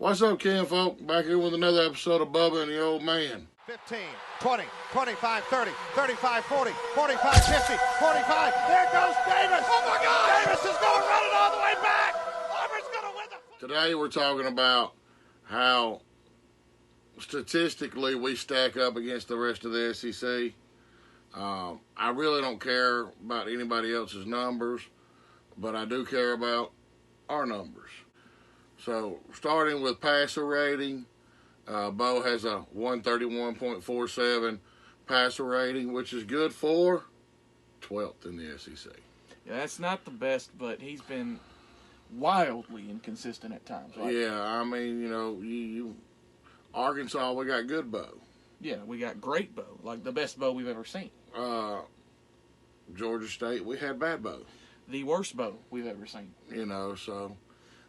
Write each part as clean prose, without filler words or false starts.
What's up, Ken folk? Back here with another episode of Bubba and the Old Man. 15, 20, 25, 30, 35, 40, 45, 50, 45. There goes Davis. Oh, my God. Davis is going to run it all the way back. Auburn's going to win the... Today we're talking about how statistically we stack up against the rest of the SEC. I really don't care about anybody else's numbers, but I do care about our numbers. So, starting with passer rating, Bo has a 131.47 passer rating, which is good for 12th in the SEC. Yeah, that's not the best, but he's been wildly inconsistent at times. Right? Yeah, I mean, you Arkansas, we got good Bo. Yeah, we got great Bo, like the best Bo we've ever seen. Georgia State, we had bad Bo. The worst Bo we've ever seen. So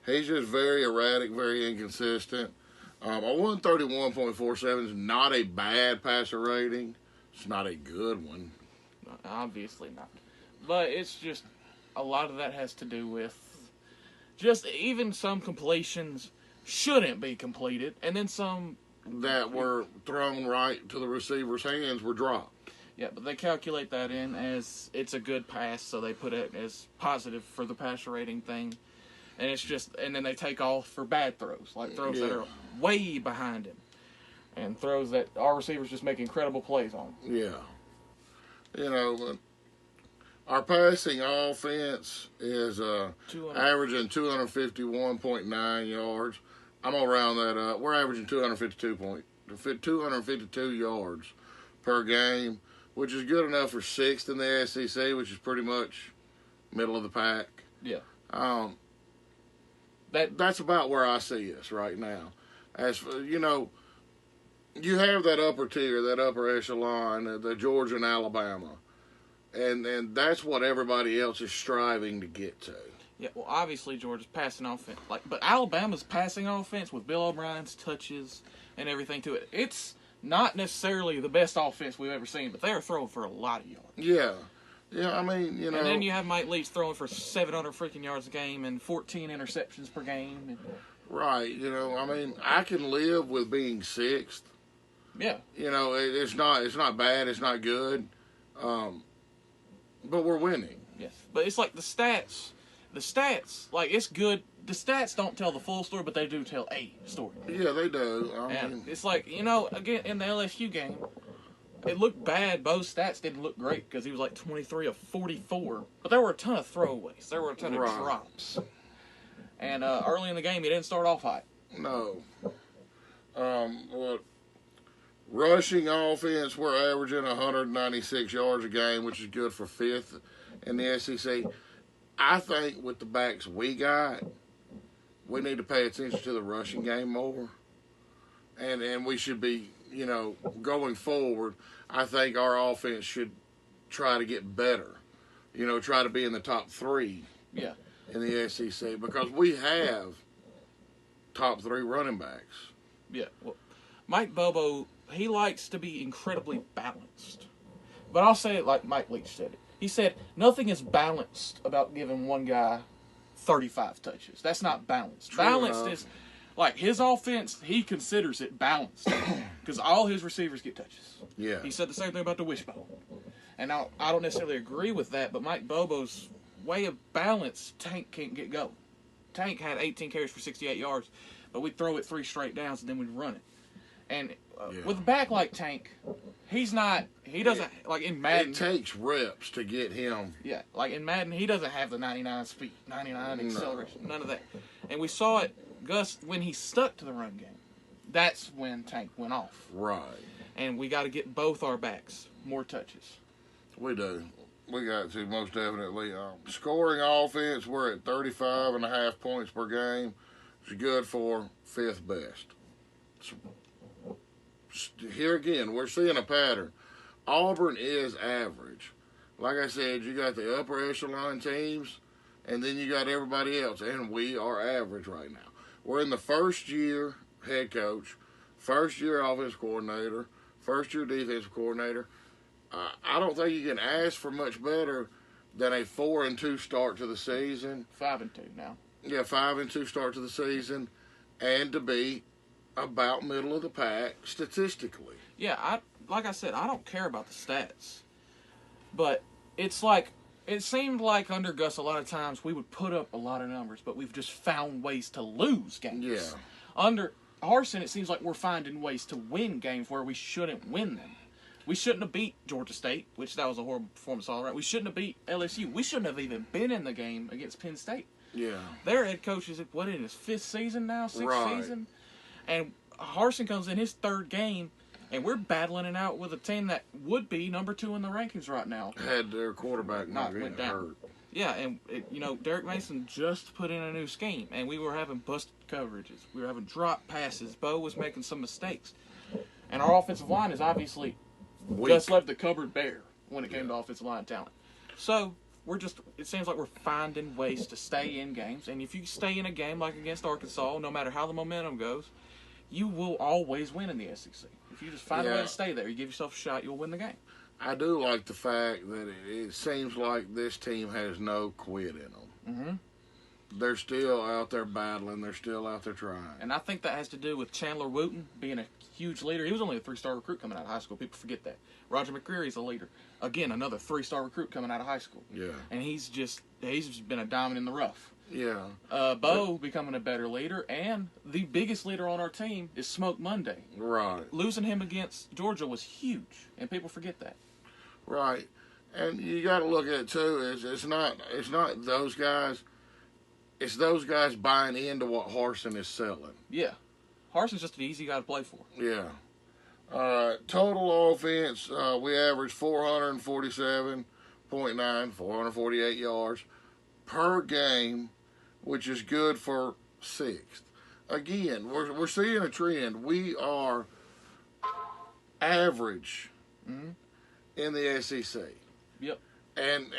he's just very erratic, very inconsistent. A 131.47 is not a bad passer rating. It's not a good one. Obviously not. But it's just, a lot of that has to do with just even some completions shouldn't be completed, and then some that were thrown right to the receiver's hands were dropped. Yeah, but they calculate that in as it's a good pass, so they put it as positive for the passer rating thing. And it's just, and then they take off for bad throws, like throws that are way behind him, and throws that our receivers just make incredible plays on. Yeah. Our passing offense is averaging 251.9 yards. I'm going to round that up. We're averaging 252 yards per game, which is good enough for 6th in the SEC, which is pretty much middle of the pack. Yeah. That's about where I see us right now. As for, you have that upper tier, that upper echelon, the Georgia and Alabama, and that's what everybody else is striving to get to. Yeah, well, obviously Georgia's passing offense, but Alabama's passing offense with Bill O'Brien's touches and everything to it. It's not necessarily the best offense we've ever seen, but they are throwing for a lot of yards. Yeah. Yeah, I mean, And then you have Mike Leach throwing for 700 freaking yards a game and 14 interceptions per game. Right. I mean, I can live with being 6th. Yeah. It's not bad. It's not good. But we're winning. Yes. But it's like the stats, like, it's good. The stats don't tell the full story, but they do tell a story. Yeah, they do. It's like, again, in the LSU game, it looked bad. Bo's stats didn't look great because he was like 23 of 44. But there were a ton of throwaways. There were a ton of drops. And early in the game, he didn't start off hot. No. Rushing offense, we're averaging 196 yards a game, which is good for 5th in the SEC. I think with the backs we got, we need to pay attention to the rushing game more. And we should be, going forward, I think our offense should try to get better. Try to be in the top 3 in the SEC because we have top 3 running backs. Yeah, well, Mike Bobo, he likes to be incredibly balanced. But I'll say it like Mike Leach said it. He said, nothing is balanced about giving one guy 35 touches. That's not balanced. True balanced enough. is, like, his offense, he considers it balanced. Because all his receivers get touches. Yeah. He said the same thing about the wishbone. And now, I don't necessarily agree with that, but Mike Bobo's way of balance, Tank can't get going. Tank had 18 carries for 68 yards, but we'd throw it 3 straight downs and then we'd run it. And with a back like Tank, he doesn't, like in Madden. It takes reps to get him. Yeah, like in Madden, he doesn't have the 99 speed, 99 acceleration, none of that. And we saw it, Gus, when he stuck to the run game. That's when Tank went off. Right. And we got to get both our backs more touches. We do. We got to, most definitely. Scoring offense, we're at 35.5 points per game. It's good for 5th best. Here again, we're seeing a pattern. Auburn is average. Like I said, you got the upper echelon teams, and then you got everybody else, and we are average right now. We're in the first year head coach, first year offensive coordinator, first year defensive coordinator. I don't think you can ask for much better than a 4-2 start to the season. 5-2 now. Yeah, 5-2 start to the season. and to be about middle of the pack statistically. Yeah, like I said, I don't care about the stats, but it's like it seemed like under Gus a lot of times we would put up a lot of numbers, but we've just found ways to lose games. Yeah. Under Harsin, it seems like we're finding ways to win games where we shouldn't win them. We shouldn't have beat Georgia State, which that was a horrible performance all around. We shouldn't have beat LSU. We shouldn't have even been in the game against Penn State. Yeah. Their head coach is, what, in his 5th season now? 6th Right. season? And Harsin comes in his 3rd game, and we're battling it out with a team that would be number 2 in the rankings right now. Had their quarterback not went getting down. hurt. Yeah, and, Derek Mason just put in a new scheme, and we were having busted coverages. We were having drop passes. Bo was making some mistakes. And our offensive line is obviously just left the cupboard bare when it came to offensive line talent. So, it seems like we're finding ways to stay in games. And if you stay in a game like against Arkansas, no matter how the momentum goes, you will always win in the SEC. If you just find a way to stay there, you give yourself a shot, you'll win the game. I do like the fact that it seems like this team has no quit in them. Mm-hmm. They're still out there battling. They're still out there trying. And I think that has to do with Chandler Wooten being a huge leader. He was only a 3-star recruit coming out of high school. People forget that. Roger McCreary's a leader. Again, another 3-star recruit coming out of high school. Yeah. And he's been a diamond in the rough. Yeah. Bo becoming a better leader, and the biggest leader on our team is Smoke Monday. Right. Losing him against Georgia was huge, and people forget that. Right. And you got to look at it too. It's not those guys. It's those guys buying into what Harsin is selling. Yeah. Harsin's just an easy guy to play for. Yeah. Total offense, we averaged 447.9, 448 yards per game, which is good for 6th. Again, we're seeing a trend. We are average in the SEC. Yep. And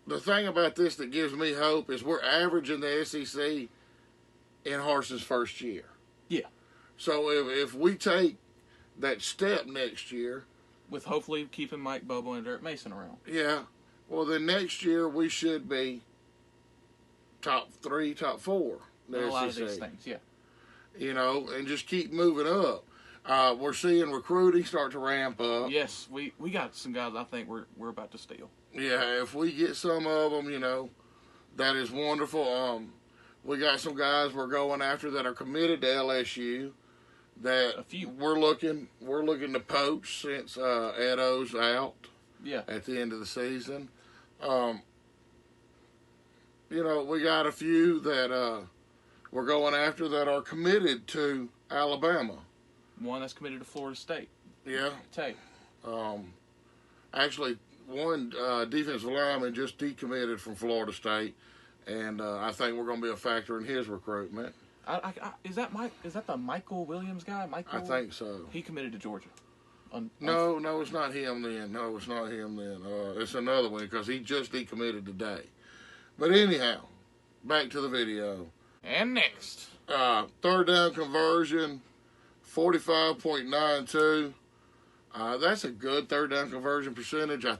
the thing about this that gives me hope is we're average in the SEC in Harsin's first year. Yeah. So if we take that step next year, with hopefully keeping Mike Bobo and Derek Mason around. Yeah. Well, then next year we should be top 3, top 4. A lot of these things, yeah. And just keep moving up. We're seeing recruiting start to ramp up. Yes, we got some guys I think we're about to steal. Yeah, if we get some of them, that is wonderful. We got some guys we're going after that are committed to LSU. That a few. We're looking to poach since Edo's out. Yeah. At the end of the season, we got a few that we're going after that are committed to Alabama. One that's committed to Florida State. Yeah. Tate. Actually, one defensive lineman just decommitted from Florida State, and I think we're going to be a factor in his recruitment. Is that Mike? Is that the Michael Williams guy? I think so. He committed to Georgia. No, it's not him then. No, it's not him then. It's another one because he just decommitted today. But anyhow, back to the video. And next. 3rd down conversion, 45.92. That's a good 3rd down conversion percentage. I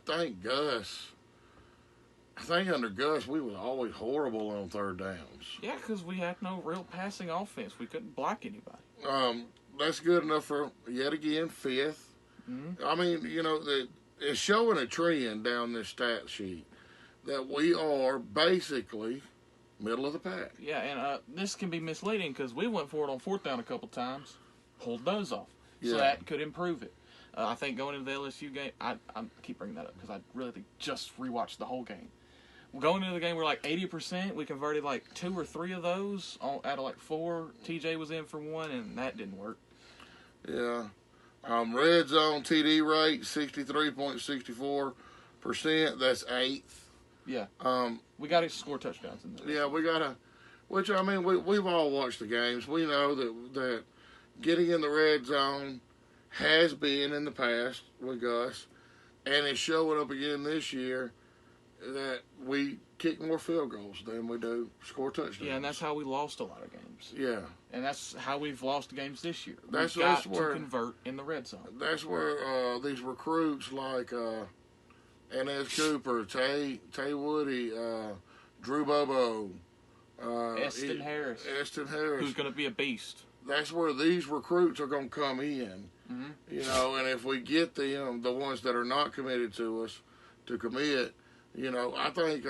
think under Gus, we was always horrible on 3rd downs. Yeah, because we had no real passing offense. We couldn't block anybody. That's good enough for, yet again, 5th. Mm-hmm. I mean, it's showing a trend down this stat sheet that we are basically middle of the pack. Yeah, and this can be misleading because we went for it on 4th down a couple times, pulled those off. Yeah. So that could improve it. I think going into the LSU game, I keep bringing that up because I really think just rewatched the whole game. Going into the game, we're like 80%. We converted like 2 or 3 of those out of like 4. TJ was in for 1, and that didn't work. Yeah. Red zone TD rate, 63.64%. That's 8th. Yeah. We got to score touchdowns in there. Yeah, we got to, which, I mean, we've all watched the games. We know that getting in the red zone has been in the past with Gus, and it's showing up again this year that we kick more field goals than we do score touchdowns. Yeah, and that's how we lost a lot of games. Yeah. And that's how we've lost games this year. That's where to convert in the red zone. That's where these recruits like N.S. Cooper, Tay Woody, Drew Bobo, Eston Harris. Eston Harris. Who's going to be a beast. That's where these recruits are going to come in. Mm-hmm. You know, and if we get them, the ones that are not committed to us, to commit, you know, I think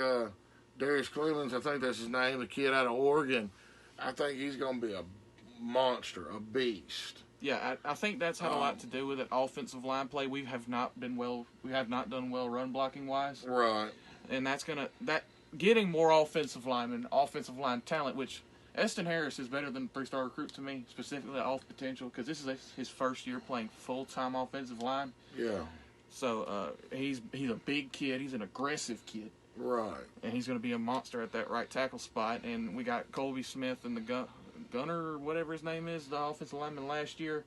Darius Clemens, I think that's his name, the kid out of Oregon, I think he's going to be a monster, a beast. Yeah, I think that's had a lot to do with it. Offensive line play, we have not done well run blocking wise. Right. And that's getting more offensive line talent, which Eston Harris is better than 3-star recruit to me, specifically off potential, because this is his first year playing full-time offensive line. Yeah. So he's a big kid. He's an aggressive kid. Right. And he's going to be a monster at that right tackle spot. And we got Colby Smith and the Gunner, whatever his name is, the offensive lineman last year.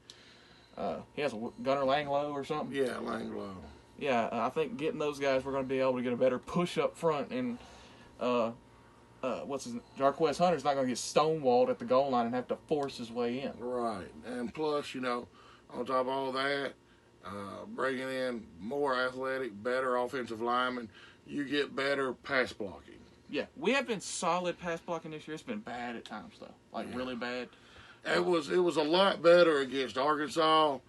He has a Gunner Langlow or something. Yeah, Langlow. Yeah, I think getting those guys, we're going to be able to get a better push up front. And Jarquez Hunter's not going to get stonewalled at the goal line and have to force his way in. Right. And plus, you know, on top of all that, bringing in more athletic, better offensive linemen, you get better pass blocking. Yeah, we have been solid pass blocking this year. It's been bad at times, though. Really bad. It was a lot better against Arkansas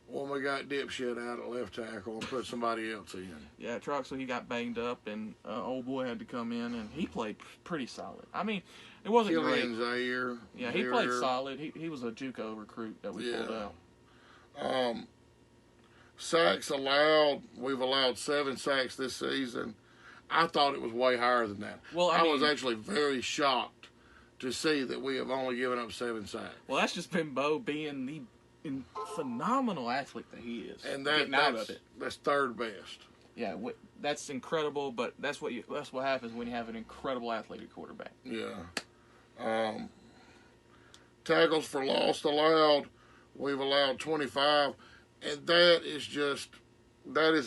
when we got dipshit out at left tackle and put somebody else in. Yeah, Troxel, he got banged up, and old boy had to come in, and he played pretty solid. I mean, it wasn't Killian great. Zaire. Yeah, he played solid. He was a JUCO recruit that we pulled out. Sacks allowed, we've allowed 7 sacks this season. I thought it was way higher than that. Well, I was actually very shocked to see that we have only given up 7 sacks. Well, that's just been Bo being the phenomenal athlete that he is. And that's third best. Yeah, that's incredible, but that's what happens when you have an incredible athletic quarterback. Yeah. Tackles for loss allowed, we've allowed 25. And that is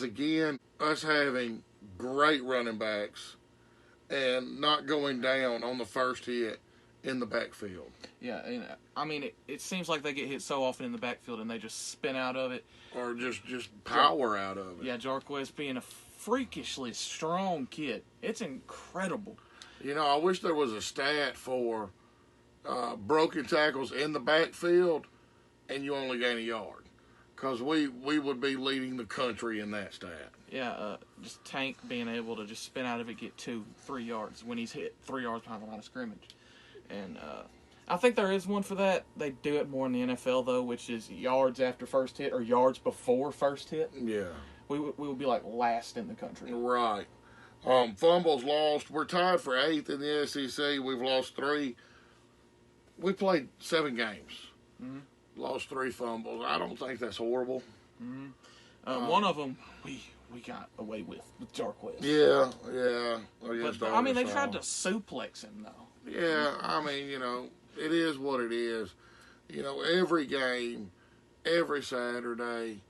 again us having great running backs and not going down on the first hit in the backfield. Yeah, and I mean, it seems like they get hit so often in the backfield and they just spin out of it. Or just power out of it. Yeah, Jarquez being a freakishly strong kid. It's incredible. You know, I wish there was a stat for broken tackles in the backfield and you only gain a yard. Because we would be leading the country in that stat. Yeah, just Tank being able to just spin out of it, get 2-3 yards when he's hit 3 yards behind the line of scrimmage. And I think there is one for that. They do it more in the NFL, though, which is yards after first hit or yards before first hit. Yeah. We would be like last in the country. Right. Fumbles lost. We're tied for 8th in the SEC. We've lost 3. We played 7 games. Mm-hmm. Lost 3 fumbles. I don't think that's horrible. Mm-hmm. One of them we got away with Jarquez. Yeah. But, I mean, they tried to suplex him, though. Yeah, I mean, you know, it is what it is. You know, every game, every Saturday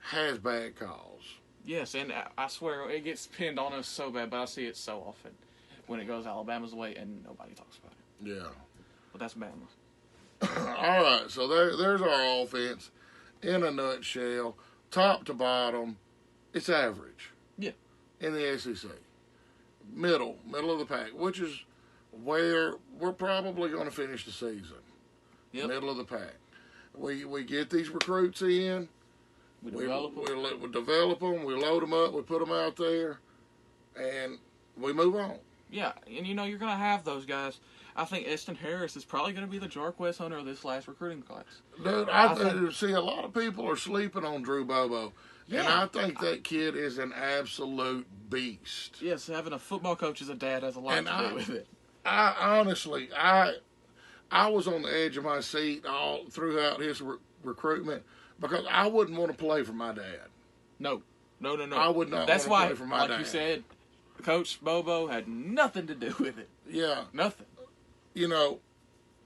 has bad calls. Yes, and I swear it gets pinned on us so bad, but I see it so often when it goes Alabama's way and nobody talks about it. Yeah. But that's Bama. All right, so there's our offense in a nutshell, top to bottom. It's average. Yeah. In the SEC, middle of the pack, which is where we're probably going to finish the season. Yep. Middle of the pack. We get these recruits in. We develop them. We develop them. We load them up. We put them out there, and we move on. Yeah, and you know you're going to have those guys. I think Eston Harris is probably going to be the Jarquez Hunter of this last recruiting class. Dude, I see a lot of people are sleeping on Drew Bobo. Yeah. And I think that kid is an absolute beast. Yes, having a football coach as a dad has a lot to do with it. I honestly, I was on the edge of my seat all throughout his recruitment because I wouldn't want to play for my dad. No. I would not That's want to why, play for my like dad. you said, Coach Bobo had nothing to do with it. Yeah. Nothing. You know,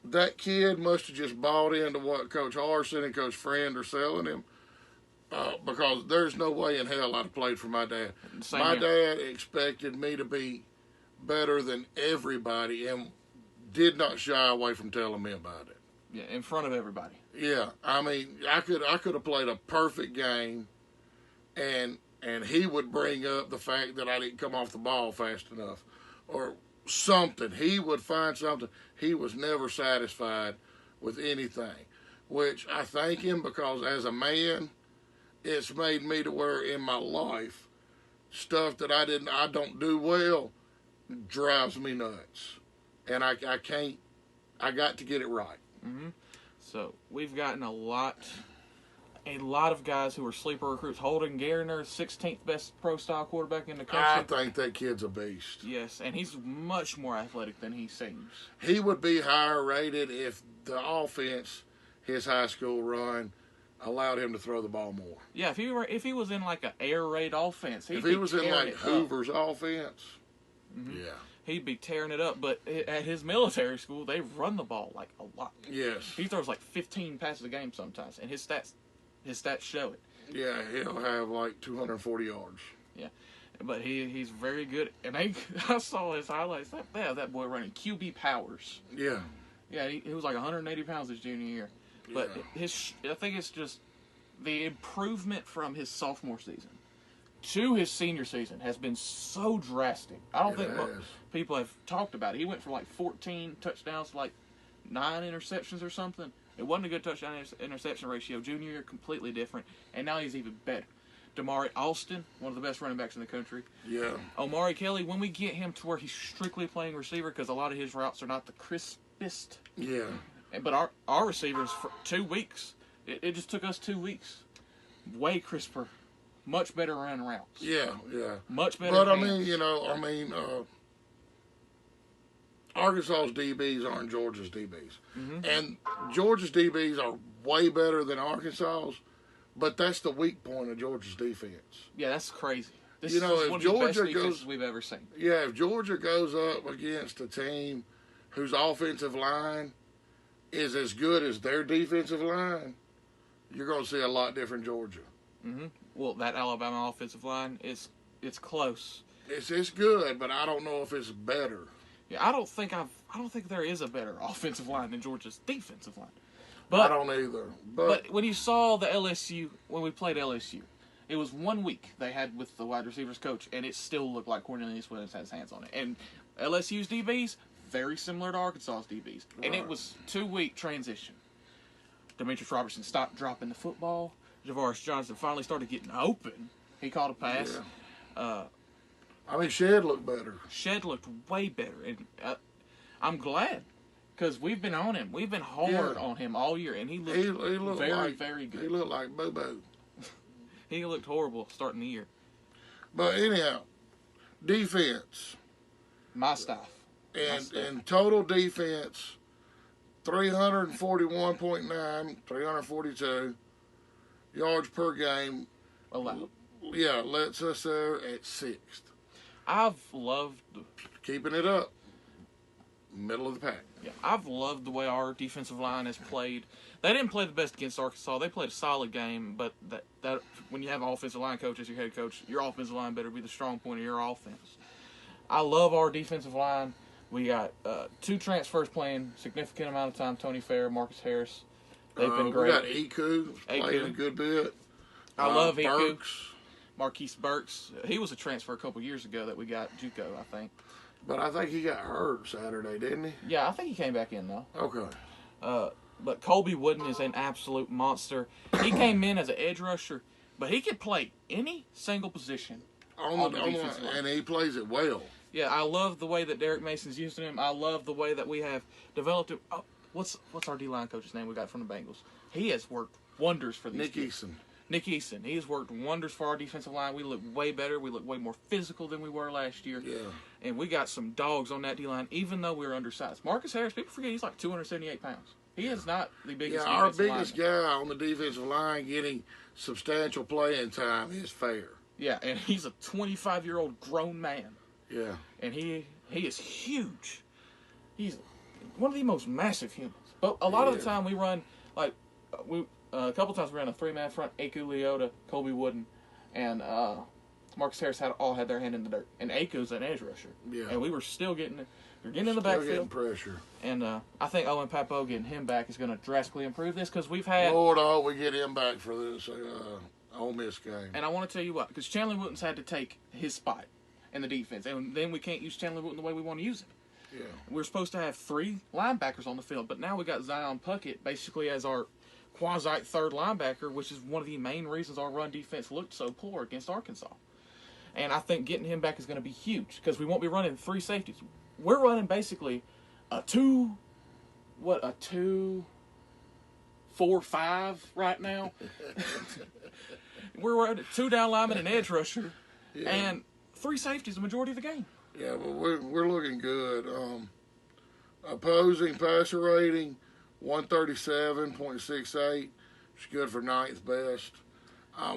that kid must have just bought into what Coach Harsin and Coach Friend are selling him. Because there's no way in hell I'd have played for my dad. My dad expected me to be better than everybody and did not shy away from telling me about it. Yeah, in front of everybody. Yeah, I mean, I could have played a perfect game, and he would bring up the fact that I didn't come off the ball fast enough, or something. He would find something. He was never satisfied with anything, which I thank him because as a man, it's made me to where in my life, stuff that I don't do well drives me nuts. And I can't, I got to get it right. Mm-hmm. So we've gotten a lot of guys who are sleeper recruits. Holden Garner, 16th best pro-style quarterback in the country. I think that kid's a beast. Yes, and he's much more athletic than he seems. He would be higher rated if the offense, his high school run, allowed him to throw the ball more. Yeah, if he was in like an air raid offense, if he was in like Hoover's offense, yeah, he'd be tearing it up. But at his military school, they run the ball like a lot. Yes, he throws like 15 passes a game sometimes, and his stats show it. Yeah, he'll have like 240 yards. Yeah, but he's very good. And I saw his highlights. That boy running QB powers. Yeah. Yeah, he was like 180 pounds his junior year. But I think it's just the improvement from his sophomore season to his senior season has been so drastic. I don't think people have talked about it. He went from like 14 touchdowns to like 9 interceptions or something. It wasn't a good touchdown interception ratio. Junior year, completely different. And now he's even better. Damari Alston, one of the best running backs in the country. Yeah. Omari Kelly, when we get him to where he's strictly playing receiver, because a lot of his routes are not the crispest. Yeah. But our receivers, for 2 weeks, it just took us 2 weeks. Way crisper. Much better running routes. Yeah, yeah. Much better. But, Arkansas's DBs aren't Georgia's DBs. Mm-hmm. And Georgia's DBs are way better than Arkansas's, but that's the weak point of Georgia's defense. Yeah, that's crazy. This is one if of Georgia the best defenses we've ever seen. Yeah, if Georgia goes up against a team whose offensive line is as good as their defensive line, you're going to see a lot different Georgia. Mm-hmm. Well, that Alabama offensive line it's close. It's good, but I don't know if it's better. Yeah, I don't think there is a better offensive line than Georgia's defensive line. But I don't either. But when you saw when we played LSU, it was 1 week they had with the wide receivers coach, and it still looked like Cornelius Williams had his hands on it. And LSU's DBs, very similar to Arkansas's DBs. And it was 2-week transition. Demetrius Robertson stopped dropping the football. Javaris Johnson finally started getting open. He caught a pass. Yeah. Shed looked better. Shed looked way better. And I'm glad. Because we've been on him. We've been hard on him all year. And he looked very good. He looked like Boo-Boo. He looked horrible starting the year. But anyhow, defense. My stuff. And total defense, 341.9, 342 yards per game. Allowed. Yeah, lets us there at 6th. I've loved keeping it up. Middle of the pack. Yeah, I've loved the way our defensive line has played. They didn't play the best against Arkansas. They played a solid game, but that when you have an offensive line coach as your head coach, your offensive line better be the strong point of your offense. I love our defensive line. We got 2 transfers playing significant amount of time. Tony Fair, Marcus Harris. They've been great. We got Iku playing a good bit. I love Iku. Burks. Marquise Burks. He was a transfer a couple years ago that we got JUCO, I think. But I think he got hurt Saturday, didn't he? Yeah, I think he came back in, though. Okay. But Colby Wooden is an absolute monster. He came in as an edge rusher, but he can play any single position on the defensive line. And he plays it well. Yeah, I love the way that Derek Mason's using him. I love the way that we have developed him. Oh, what's our D-line coach's name we got from the Bengals? He has worked wonders for these kids. Nick Eason. He has worked wonders for our defensive line. We look way better. We look way more physical than we were last year. Yeah. And we got some dogs on that D-line, even though we were undersized. Marcus Harris, people forget he's like 278 pounds. He is not the biggest Yeah, our biggest guy on the defensive line getting substantial playing time is Fair. Yeah, and he's a 25-year-old grown man. Yeah. And he is huge. He's one of the most massive humans. But a lot of the time we run, like, a couple times we ran a 3-man front, Aku Leota, Colby Wooden, and Marcus Harris all had their hand in the dirt. And Aku's an edge rusher. Yeah. And we were still getting in the backfield. Getting pressure. And I think Owen Papo getting him back is going to drastically improve this because we've had... Lord, I hope we get him back for this Ole Miss game. And I want to tell you what, because Chandler Wooten's had to take his spot in the defense. And then we can't use Chandler Wooten the way we want to use him. Yeah. We're supposed to have 3 linebackers on the field, but now we got Zion Puckett basically as our quasi third linebacker, which is one of the main reasons our run defense looked so poor against Arkansas. And I think getting him back is going to be huge because we won't be running 3 safeties. We're running basically a 2-4-5 right now. We're running 2 down linemen, an edge rusher, and 3 safeties the majority of the game. Yeah, but we're looking good. Opposing passer rating 137.68. It's good for 9th best.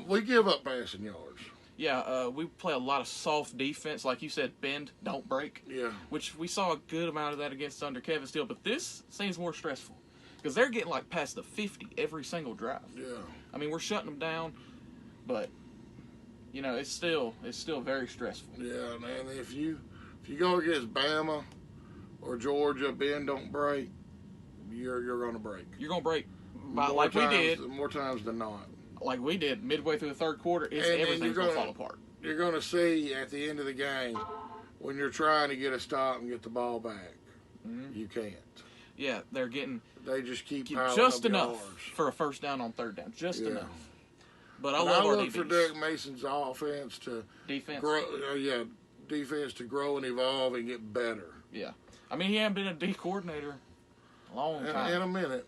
We give up passing yards. Yeah, we play a lot of soft defense, like you said, bend, don't break. Yeah. Which we saw a good amount of that against under Kevin Steele, but this seems more stressful because they're getting like past the 50 every single drive. Yeah. I mean, we're shutting them down, but you know, it's still very stressful. Yeah, man. If you go against Bama or Georgia, bend don't break, you're gonna break. You're gonna break, More times than not. Like we did midway through the third quarter. Everything's gonna fall apart. You're gonna see at the end of the game when you're trying to get a stop and get the ball back, you can't. Yeah, They just keep just up enough yards. For a first down on third down, just enough. But I love our look DBs. for Derek Mason's offense to grow. Defense to grow and evolve and get better. Yeah, I mean he hasn't been a D coordinator a long time. In a minute.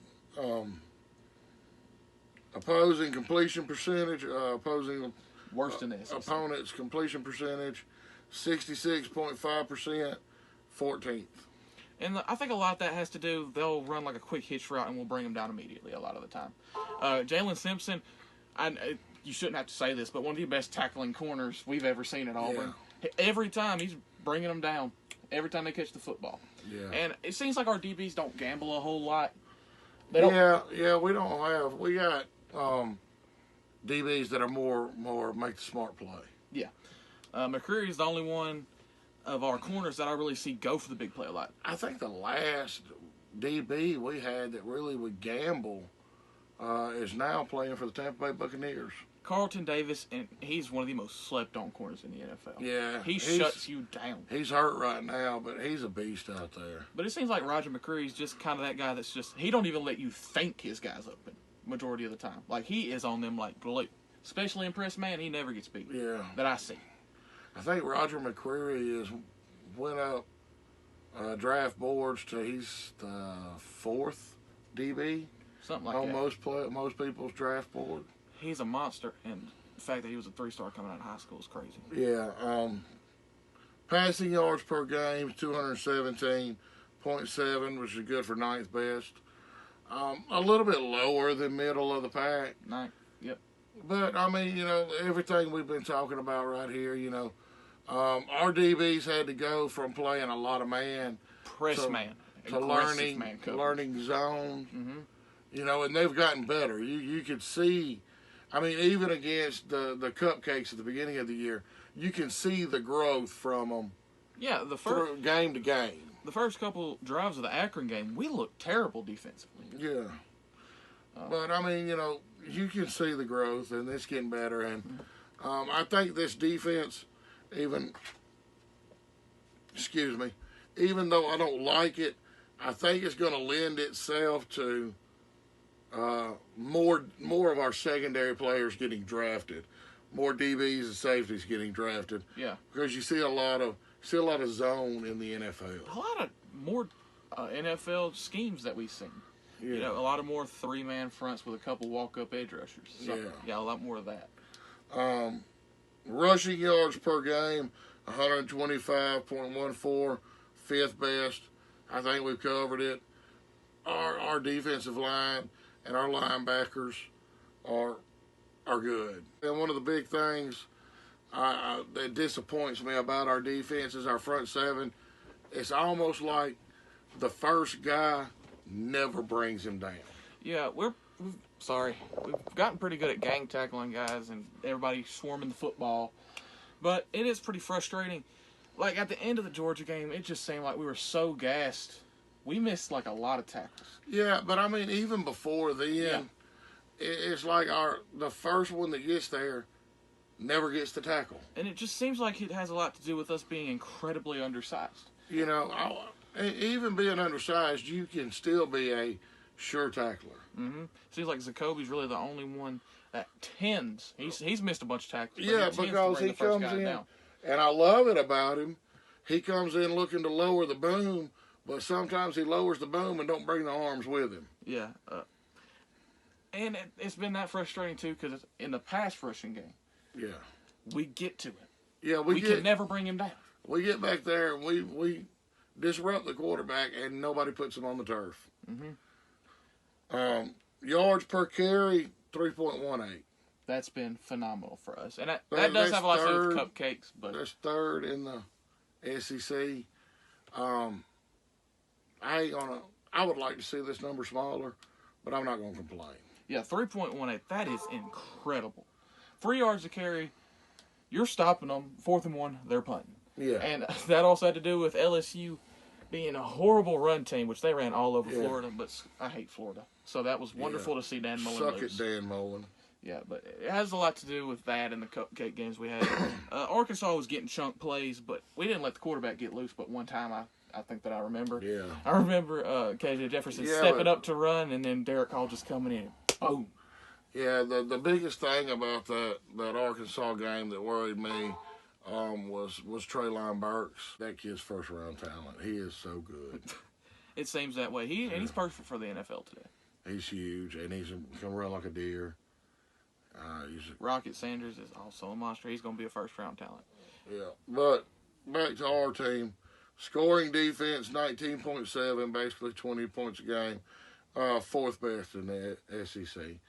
Opposing completion percentage, Worse than this. Opponent's completion percentage, 66.5%, 14th. And I think a lot of that has to do, they'll run like a quick hitch route and we'll bring them down immediately a lot of the time. Jalen Simpson, you shouldn't have to say this, but one of the best tackling corners we've ever seen at Auburn. Yeah. Every time he's bringing them down, every time they catch the football. Yeah. And it seems like our DBs don't gamble a whole lot. We don't have. We got DBs that are more make the smart play. Yeah. McCreary is the only one of our corners that I really see go for the big play a lot. I think the last DB we had that really would gamble is now playing for the Tampa Bay Buccaneers. Carlton Davis, and he's one of the most slept-on corners in the NFL. Yeah. He shuts you down. He's hurt right now, but he's a beast out there. But it seems like Roger McCreary's just kind of that guy that's just, he don't even let you think his guy's open majority of the time. Like, he is on them like glue. Especially in press man, he never gets beat. Yeah. That I see. I think Roger McCreary went up draft boards to he's the 4th DB. Something like on that. Most people's draft board. He's a monster, and the fact that he was a 3-star coming out of high school is crazy. Yeah. Passing yards per game, 217.7, which is good for 9th best. A little bit lower than middle of the pack. Yep. But, I mean, everything we've been talking about right here, our DBs had to go from playing a lot of man. Press man. To learning zone. Mm-hmm. And they've gotten better. You could see, I mean, even against the Cupcakes at the beginning of the year, you can see the growth from them. Yeah, through game to game. The first couple drives of the Akron game, we looked terrible defensively. Yeah. But, I mean, you can see the growth, and it's getting better. And I think this defense, even though I don't like it, I think it's going to lend itself to more of our secondary players getting drafted, more DBs and safeties getting drafted. Yeah, because you see a lot of zone in the NFL. A lot of more NFL schemes that we've seen. Yeah. A lot of more 3-man fronts with a couple walk-up edge rushers. So, yeah, a lot more of that. Rushing yards per game, 125.14, 5th best. I think we've covered it. Our defensive line and our linebackers are good. And one of the big things that disappoints me about our defense is our front 7. It's almost like the first guy never brings him down. Yeah, we've gotten pretty good at gang tackling guys and everybody swarming the football. But it is pretty frustrating. Like, at the end of the Georgia game, it just seemed like we were so gassed. We missed, like, a lot of tackles. Yeah, but, I mean, even before then, it's like the first one that gets there never gets the tackle. And it just seems like it has a lot to do with us being incredibly undersized. even being undersized, you can still be a sure tackler. Mm-hmm. Seems like Zacoby's really the only one that tends. He's missed a bunch of tackles. Yeah, because he comes in, and I love it about him. He comes in looking to lower the boom, but sometimes he lowers the boom and don't bring the arms with him. Yeah. And it's been that frustrating, too, because in the pass rushing game, we get to it. Yeah, we can never bring him down. We get back there and we disrupt the quarterback, and nobody puts him on the turf. Mm-hmm. Yards per carry, 3.18. That's been phenomenal for us. And that does have a lot to do with cupcakes. But that's third in the SEC. I would like to see this number smaller, but I'm not going to complain. Yeah, 3.18. That is incredible. 3 yards to carry. You're stopping them. 4th and 1, they're punting. Yeah. And that also had to do with LSU being a horrible run team, which they ran all over Florida, but I hate Florida. So that was wonderful to see Dan Mullen Suck lose. it, Dan Mullen. Yeah, but it has a lot to do with that and the cupcake games we had. Arkansas was getting chunk plays, but we didn't let the quarterback get loose but one time, I think that I remember. Yeah. I remember KJ Jefferson stepping up to run, and then Derek Hall just coming in. Boom. Yeah, the biggest thing about that Arkansas game that worried me was Traylon Burks. That kid's first-round talent. He is so good. It seems that way. He's perfect for the NFL today. He's huge, and he can run like a deer. Rocket Sanders is also a monster. He's going to be a first-round talent. Yeah, but back to our team. Scoring defense, 19.7, basically 20 points a game. 4th best in the SEC.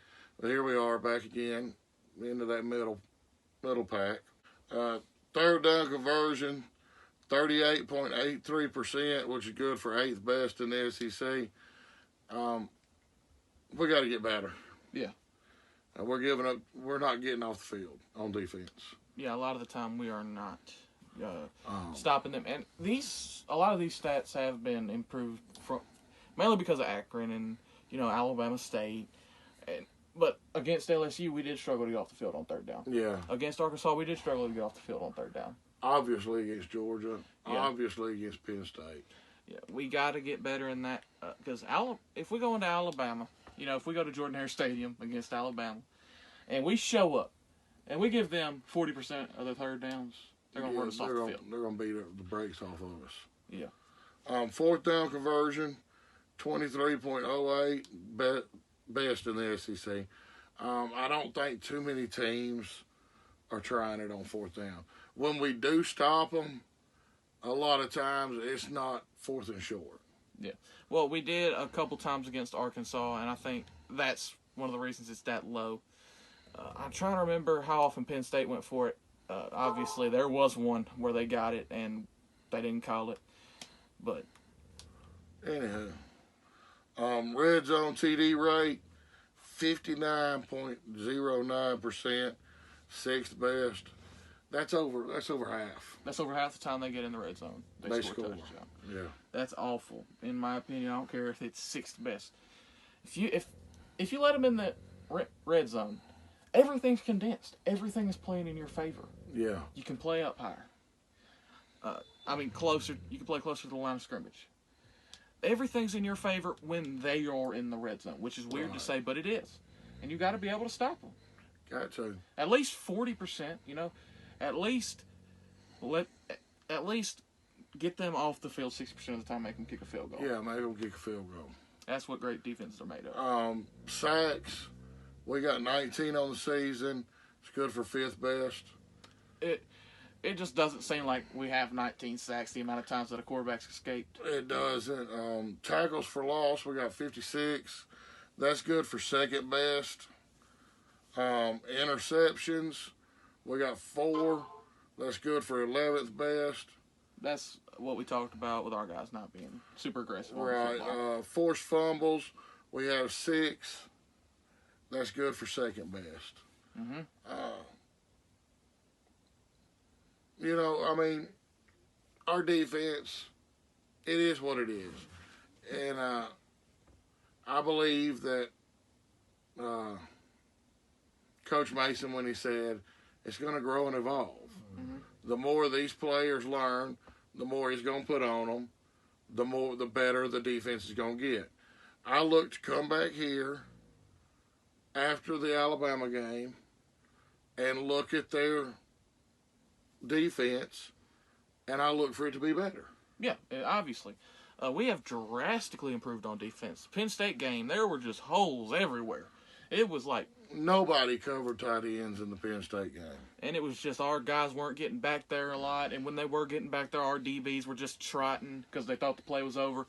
But here we are back again into that middle pack. 3rd down conversion, 38.83%, which is good for 8th best in the SEC. We got to get better. Yeah. We're not getting off the field on defense. Yeah, a lot of the time we are not stopping them. And a lot of these stats have been improved mainly because of Akron and, Alabama State. But against LSU, we did struggle to get off the field on 3rd down. Yeah. Against Arkansas, we did struggle to get off the field on 3rd down. Obviously against Georgia. Yeah. Obviously against Penn State. Yeah, we got to get better in that. Because if we go into Alabama, if we go to Jordan-Hare Stadium against Alabama, and we show up, and we give them 40% of the 3rd downs, they're going to run us off the field. They're going to beat the brakes off of us. Yeah. 4th down conversion, 23.08, best in the SEC. I don't think too many teams are trying it on 4th down. When we do stop them, a lot of times it's not 4th and short. Yeah. Well, we did a couple times against Arkansas, and I think that's one of the reasons it's that low. I'm trying to remember how often Penn State went for it. Obviously, there was one where they got it, and they didn't call it. But anyhow, red zone TD rate, 59.09%, 6th best. That's over half. That's over half the time they get in the red zone. They score a touchdown. Yeah. That's awful. In my opinion, I don't care if it's 6th best. If you let them in the red zone, everything's condensed. Everything is playing in your favor. Yeah. You can play up higher. Closer. You can play closer to the line of scrimmage. Everything's in your favor when they are in the red zone, which is weird to say, but it is. And you got to be able to stop them. Got to. At least 40%. At least get them off the field 60% of the time. Make them kick a field goal. Yeah, make them kick a field goal. That's what great defenses are made of. Sacks, we got 19 on the season. It's good for 5th best. It just doesn't seem like we have 19 sacks the amount of times that a quarterback's escaped. It doesn't. Tackles for loss, we got 56. That's good for 2nd best. Interceptions, we got 4. That's good for 11th best. That's what we talked about with our guys not being super aggressive. Right. Forced fumbles, we have 6. That's good for 2nd best. Mm-hmm. Our defense, it is what it is. And I believe that Coach Mason, when he said, it's going to grow and evolve. Mm-hmm. The more these players learn, the more he's going to put on them. the better the defense is going to get. I look to come back here after the Alabama game and look at their defense, and I look for it to be better. Yeah, obviously. We have drastically improved on defense. Penn State game, there were just holes everywhere. It was like... Nobody covered tight ends in the Penn State game. And it was just our guys weren't getting back there a lot. And when they were getting back there, our DBs were just trotting because they thought the play was over.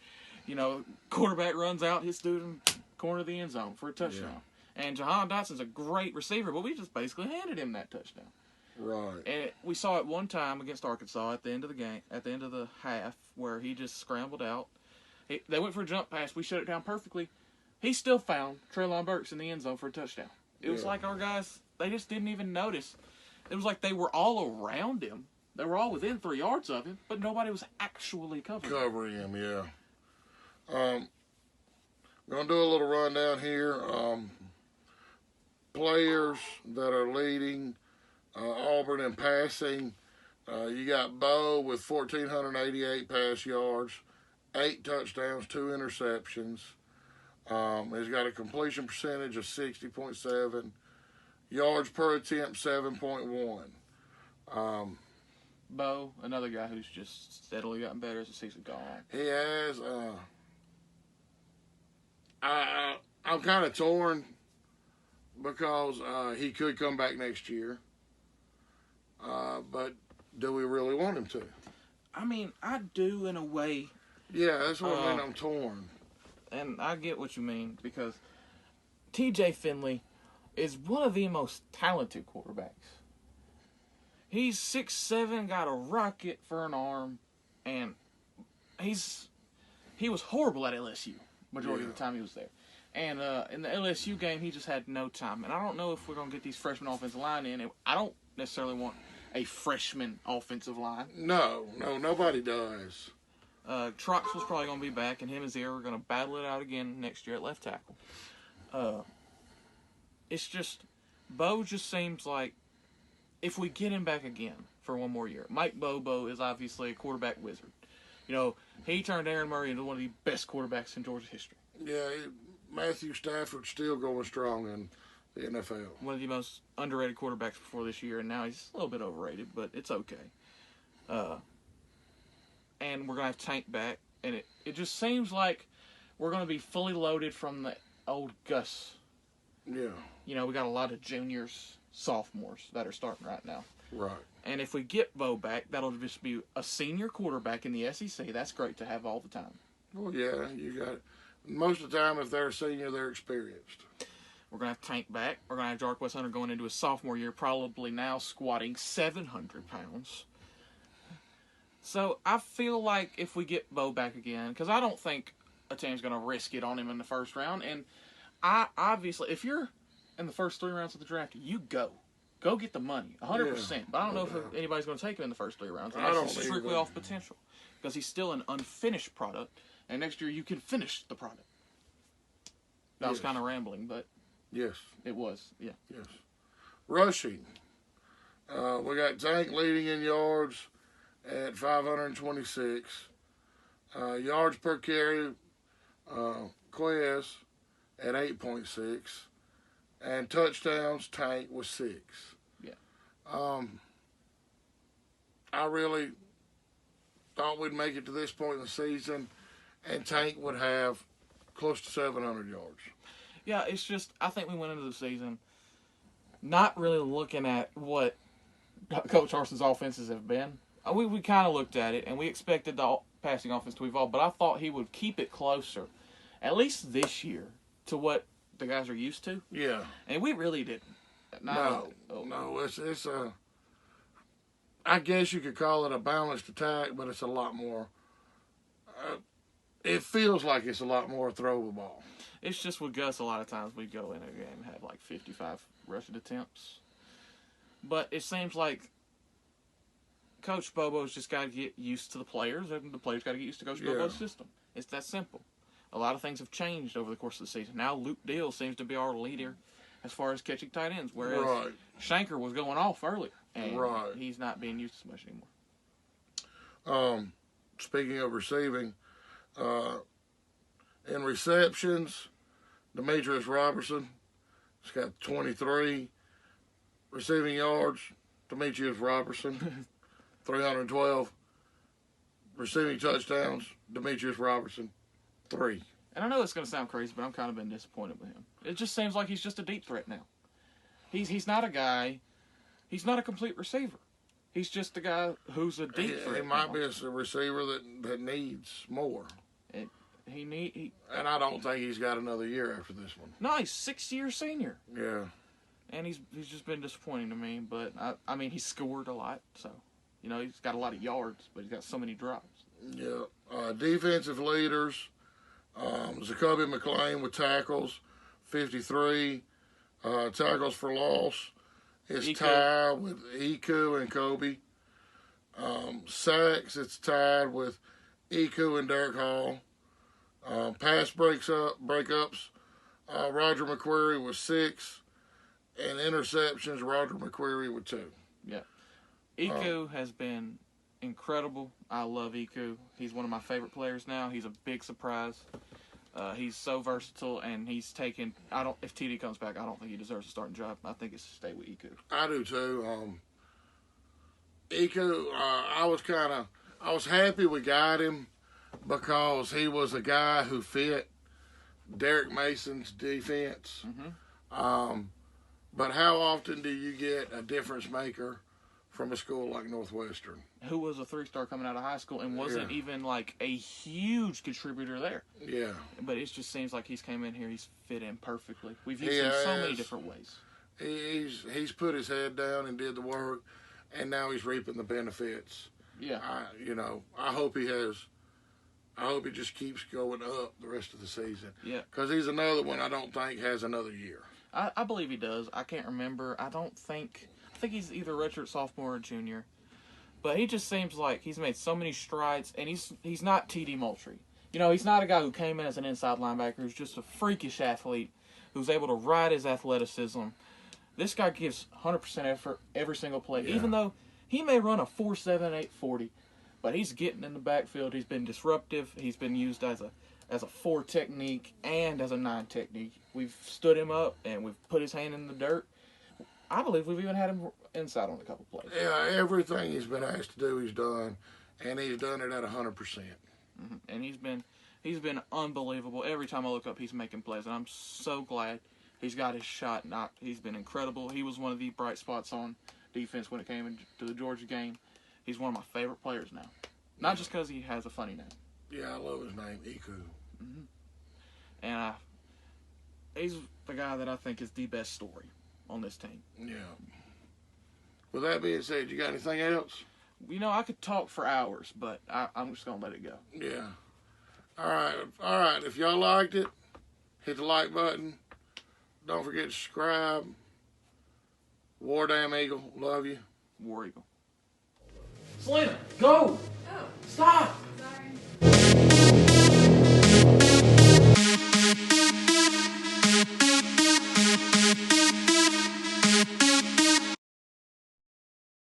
You know, quarterback runs out, hits dude in the corner of the end zone for a touchdown. Yeah. And Jahan Dotson's a great receiver, but we just basically handed him that touchdown. Right. And we saw it one time against Arkansas at the end of the game, at the end of the half, where he just scrambled out. They went for a jump pass. We shut it down perfectly. He still found Treylon Burks in the end zone for a touchdown. It was like our guys, they just didn't even notice. It was like they were all around him. They were all within 3 yards of him, but nobody was actually covering him. Yeah. Going to do a little rundown here. Players that are leading Auburn in passing. You got Bo with 1,488 pass yards, 8 touchdowns, 2 interceptions. He's got a completion percentage of 60.7, yards per attempt 7.1. Bo, another guy who's just steadily gotten better as the season gone on. He has. I'm kind of torn because he could come back next year. But do we really want him to? I mean, I do in a way. Yeah, that's what I mean. I'm torn. And I get what you mean, because T.J. Finley is one of the most talented quarterbacks. He's 6'7", got a rocket for an arm, and he was horrible at LSU majority of the time he was there. And in the LSU game, he just had no time. And I don't know if we're going to get these freshman offensive line in. I don't necessarily want a freshman offensive line. No, nobody does. Trox was probably going to be back, and him and Zero are going to battle it out again next year at left tackle. It's just, Bo just seems like, if we get him back again for one more year, Mike Bobo is obviously a quarterback wizard. You know, he turned Aaron Murray into one of the best quarterbacks in Georgia history. Yeah, Matthew Stafford's still going strong in the NFL. One of the most underrated quarterbacks before this year, and now he's a little bit overrated, but it's okay. And we're going to have Tank back, and it just seems like we're going to be fully loaded from the old Gus. Yeah. You know, we got a lot of juniors, sophomores that are starting right now. Right. And if we get Bo back, that'll just be a senior quarterback in the SEC. That's great to have all the time. Well, yeah, you got it. Most of the time, if they're a senior, they're experienced. We're going to have Tank back. We're going to have Jarquez Hunter going into his sophomore year, probably now squatting 700 pounds. So I feel like if we get Bo back again, because I don't think a team's going to risk it on him in the first round. And obviously, if you're in the first 3 rounds of the draft, you go. Go get the money, 100%. Yeah, but I don't know if anybody's going to take him in the first 3 rounds. I don't strictly off potential, because he's still an unfinished product. And next year you can finish the product. That was kind of rambling, but yes, it was. Yeah. Yes. Rushing. We got Tank leading in yards at 526. Yards per carry, Quez at 8.6. And touchdowns, Tank was 6. Yeah. I really thought we'd make it to this point in the season, and Tank would have close to 700 yards. Yeah, it's just, I think we went into the season not really looking at what Coach Harson's offenses have been. We kind of looked at it, and we expected the passing offense to evolve, but I thought he would keep it closer, at least this year, to what the guys are used to. Yeah. And we really didn't. No, it's I guess you could call it a balanced attack, but it's a lot more, it feels like it's a lot more throwable ball. It's just with Gus, a lot of times we go in a game and have like 55 rushing attempts. But it seems like Coach Bobo's just got to get used to the players, and the players got to get used to Coach Bobo's system. It's that simple. A lot of things have changed over the course of the season. Now Luke Deal seems to be our leader as far as catching tight ends, whereas Shanker was going off early, and he's not being used as much anymore. Speaking of receiving, In receptions, Demetrius Robertson has got 23. Receiving yards, Demetrius Robertson, 312. Receiving touchdowns, Demetrius Robertson, 3. And I know it's going to sound crazy, but I'm kind of been disappointed with him. It just seems like he's just a deep threat now. He's not a guy. He's not a complete receiver. He's just a guy who's a deep threat. He might be a receiver that needs more. And I don't think he's got another year after this one. No, he's 6-year senior. Yeah. And he's just been disappointing to me. But, I mean, he's scored a lot. So, you know, he's got a lot of yards, but he's got so many drops. Yeah. Defensive leaders, Zacoby McClain with tackles, 53. Tackles for loss is tied with Iku and Kobe. Sacks, it's tied with Iku and Derek Hall. Pass breakups, Roger McQuarrie with 6. And interceptions, Roger McQuarrie with 2. Yeah. Iku has been incredible. I love Iku. He's one of my favorite players now. He's a big surprise. He's so versatile, and he's taken. If TD comes back, I don't think he deserves a starting job. I think it's to stay with Iku. I do too. Iku, I was happy we got him because he was a guy who fit Derek Mason's defense. Mm-hmm. But how often do you get a difference maker from a school like Northwestern? Who was a 3-star coming out of high school and wasn't even like a huge contributor there. Yeah. But it just seems like he's came in here, he's fit in perfectly. We've used him so many different ways. He's put his head down and did the work, and now he's reaping the benefits. Yeah. I hope he has. I hope he just keeps going up the rest of the season. Yeah. Because he's another one I don't think has another year. I believe he does. I can't remember. I think he's either redshirt sophomore or junior. But he just seems like he's made so many strides, and he's not T.D. Moultrie. You know, he's not a guy who came in as an inside linebacker who's just a freakish athlete who's able to ride his athleticism. This guy gives 100% effort every single play, even though he may run a 4.7, 8.40, but he's getting in the backfield. He's been disruptive. He's been used as a 4 technique and as a 9 technique. We've stood him up, and we've put his hand in the dirt. I believe we've even had him inside on a couple plays. Yeah, everything he's been asked to do, he's done, and he's done it at 100%. Mm-hmm. And he's been unbelievable. Every time I look up, he's making plays, and I'm so glad he's got his shot knocked. He's been incredible. He was one of the bright spots on defense when it came into the Georgia game. He's one of my favorite players now. Not just because he has a funny name. Yeah, I love his name, Iku. Mm-hmm. And he's the guy that I think is the best story on this team. Yeah. With that being said, you got anything else? You know, I could talk for hours, but I'm just going to let it go. Yeah. All right. If y'all liked it, hit the like button. Don't forget to subscribe. War Damn Eagle. Love you. War Eagle. Selena, go! Oh. Stop!